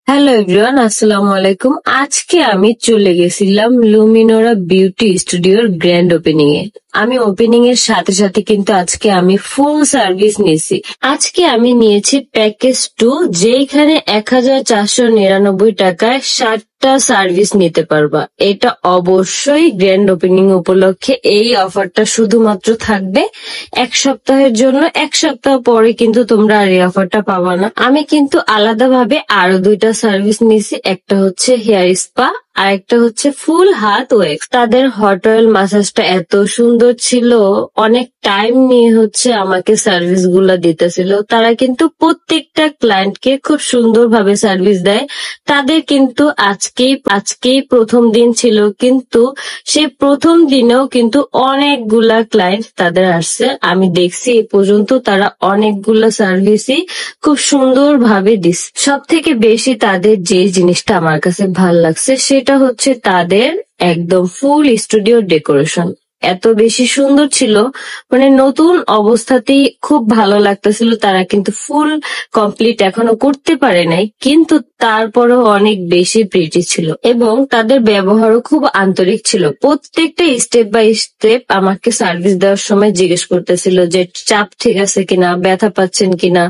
Hello everyone, আসসালামু আলাইকুম। আজকে আমি চলে গেছিলাম লুমিনোরা বিউটি স্টুডিওর গ্র্যান্ড ওপেনিং এ। আমি ওপেনিং এর সাথে সাথে কিন্তু আজকে আমি ফুল সার্ভিস নিয়েছি। আজকে আমি নিয়েছি প্যাকেজ 2, যেখানে 1499 টাকায় 7টা সার্ভিস নিতে পারবা। এটা অবশ্যই গ্র্যান্ড ওপেনিং উপলক্ষে এই অফারটা শুধুমাত্র থাকবে এক সপ্তাহের জন্য। এক সপ্তাহ পরে কিন্তু তোমরা আর এই অফারটা পাবা না। আমি কিন্তু আলাদাভাবে আরো 2টা সার্ভিস নিয়েছি। একটা হচ্ছে হেয়ার স্পা আর একটা হচ্ছে ফুল হাত ওয়েক্স। তাদের হট অয়েল মাসাজটা এত সুন্দর ছিল, অনেক টাইম নিয়ে হচ্ছে আমাকে সার্ভিস গুলা দিতেছিল। তারা কিন্তু প্রত্যেকটা ক্লায়েন্টকে খুব সুন্দরভাবে সার্ভিস দেয়। তাদের কিন্তু আজকেই প্রথম দিন ছিল, কিন্তু সে প্রথম দিনেও কিন্তু অনেকগুলা ক্লায়েন্ট তাদের আসছে। আমি দেখছি এই পর্যন্ত তারা অনেকগুলা সার্ভিসই খুব সুন্দরভাবে দিচ্ছে। সব থেকে বেশি তাদের যে জিনিসটা আমার কাছে ভাল লাগছে সেটা হচ্ছে তাদের একদম ফুল স্টুডিও ডেকোরেশন। এত বেশি সুন্দর ছিল, মানে নতুন অবস্থাতেই খুব ভালো লাগতেছিল। তারা কিন্তু ফুল কমপ্লিট এখনো করতে পারে নাই, কিন্তু তারপরেও অনেক বেশি প্রিটি ছিল এবং তাদের ব্যবহারও খুব আন্তরিক ছিল। প্রত্যেকটা স্টেপ বাই স্টেপ আমাকে সার্ভিস দেওয়ার সময় জিজ্ঞেস করতেছিল যে চাপ ঠিক আছে কিনা, ব্যথা পাচ্ছেন কিনা,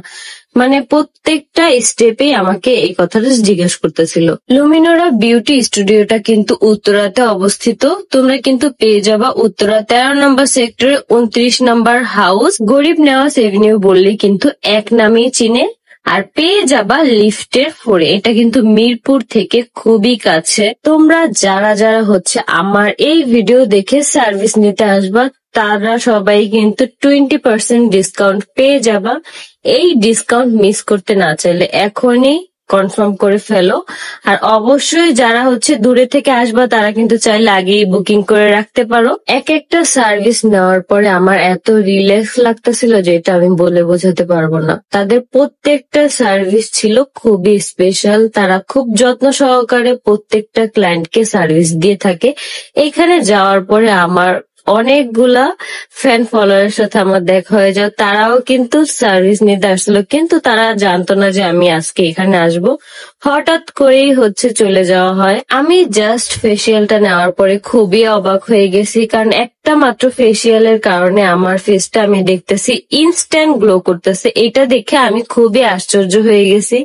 মানে প্রত্যেকটা স্টেপে আমাকে এই কথাটা জিজ্ঞেস করতেছিল। লুমিনোরা বিউটি স্টুডিওটা কিন্তু উত্তরাতে অবস্থিত। তোমরা কিন্তু পেয়ে যাবা উত্তরা 13 নম্বর সেক্টরে 29 নম্বর হাউস। গরিব নেওয়াজ এভিনিউ বললেই কিন্তু এক নামেই চিনে। আর পেয়ে যাবা লিফটের 4-এ। এটা কিন্তু মিরপুর থেকে খুবই কাছে। তোমরা যারা যারা হচ্ছে আমার এই ভিডিও দেখে সার্ভিস নিতে আসবা, তারা সবাই কিন্তু 20% ডিসকাউন্ট পেয়ে যাবা। এই ডিসকাউন্ট মিস করতে না চাইলে এখনই কনফার্ম করে ফেলো। আর অবশ্যই যারা হচ্ছে দূরে থেকে আসবা তারা কিন্তু চাইলে আগেই বুকিং করে রাখতে পারো। এক একটা সার্ভিস নেওয়ার পরে আমার এত রিল্যাক্স লাগতেছিল যে এটা আমি বলে বোঝাতে পারবো না। তাদের প্রত্যেকটা সার্ভিস ছিল খুবই স্পেশাল। তারা খুব যত্ন সহকারে প্রত্যেকটা ক্লায়েন্টকে সার্ভিস দিয়ে থাকে। এখানে যাওয়ার পরে আমার অনেকগুলা ফ্যান ফলোয়ারের সাথে আমার দেখা হয়ে যায়। তারাও কিন্তু সার্ভিস নিতে আসলো, কিন্তু তারা জানতো না যে আমি আজকে এখানে আসব। হঠাৎ করেই হচ্ছে চলে যাওয়া হয়। আমি জাস্ট ফেসিয়ালটা নেওয়ার পরে খুবই অবাক হয়ে গেছি, কারণ একটা মাত্র ফেসিয়ালের কারণে আমার ফেসটা আমি দেখতেছি ইনস্ট্যান্ট গ্লো করতেছে। এটা দেখে আমি খুবই আশ্চর্য হয়ে গেছি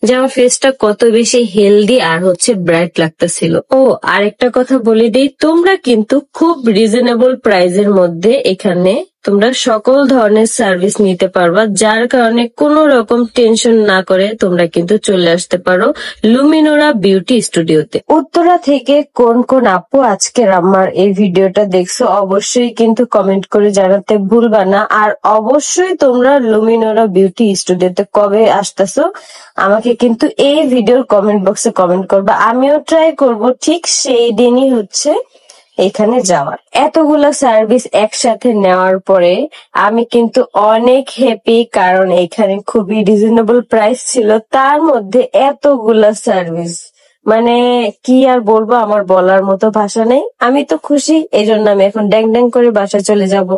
যে আমার ফেসটা কত বেশি হেলদি আর হচ্ছে ব্রাইট লাগতেছিল। ও আরেকটা কথা বলে দিই, তোমরা কিন্তু খুব রিজনেবল প্রাইজের মধ্যে এখানে তোমরা সকল ধরনের সার্ভিস নিতে পারবা, যার কারণে কোনো রকম টেনশন না করে তোমরা কিন্তু চলে আসতে পারো লুমিনোরা বিউটি স্টুডিওতে। উত্তরা থেকে কোন কোন আপু আজকের আমার এই ভিডিওটা দেখছো অবশ্যই কিন্তু কমেন্ট করে জানাতে ভুলবা না। আর অবশ্যই তোমরা লুমিনোরা বিউটি স্টুডিওতে কবে আসতেছো আমাকে কিন্তু এই ভিডিওর কমেন্ট বক্সে কমেন্ট করবা। আমিও ট্রাই করব ঠিক সেই দিনই হচ্ছে এখানে যাওয়ার। এতগুলা সার্ভিস একসাথে নেওয়ার পরে আমি কিন্তু অনেক হ্যাপি, কারণ এখানে খুবই রিজনেবল প্রাইস ছিল, তার মধ্যে এতগুলা সার্ভিস, মানে কি আর বলবো, আমার বলার মতো ভাষা নেই। আমি তো খুশি, এই জন্য আমি এখন ড্যাং ড্যাং করে বাসায় চলে যাব।